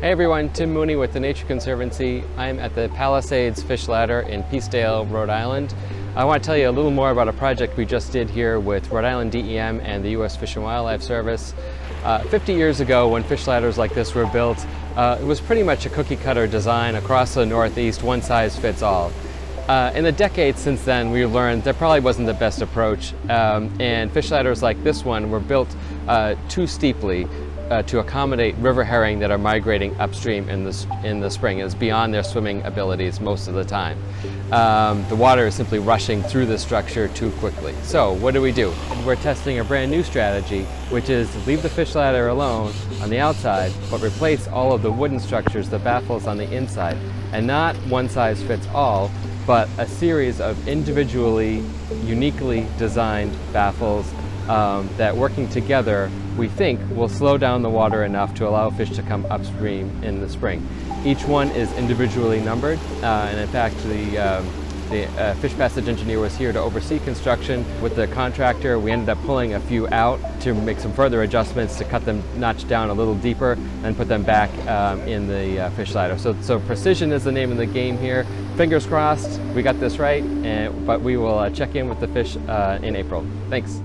Hey everyone, Tim Mooney with the Nature Conservancy. I'm at the Palisades Fish Ladder in Peacedale, Rhode Island. I want to tell you a little more about a project we just did here with Rhode Island DEM and the U.S. Fish and Wildlife Service. 50 years ago, when fish ladders like this were built, it was pretty much a cookie-cutter design across the Northeast, one size fits all. In the decades since then, we learned that probably wasn't the best approach, and fish ladders like this one were built too steeply to accommodate river herring that are migrating upstream in the spring. It's beyond their swimming abilities most of the time. The water is simply rushing through the structure too quickly. So what do? We're testing a brand new strategy, which is leave the fish ladder alone on the outside, but replace all of the wooden structures, the baffles on the inside, and not one size fits all, but a series of individually, uniquely designed baffles that working together, we think, will slow down the water enough to allow fish to come upstream in the spring. Each one is individually numbered, and in fact the fish passage engineer was here to oversee construction with the contractor. We ended up pulling a few out to make some further adjustments to cut them, notch down a little deeper, and put them back in the fish ladder. So precision is the name of the game here. Fingers crossed we got this right, but we will check in with the fish in April. Thanks.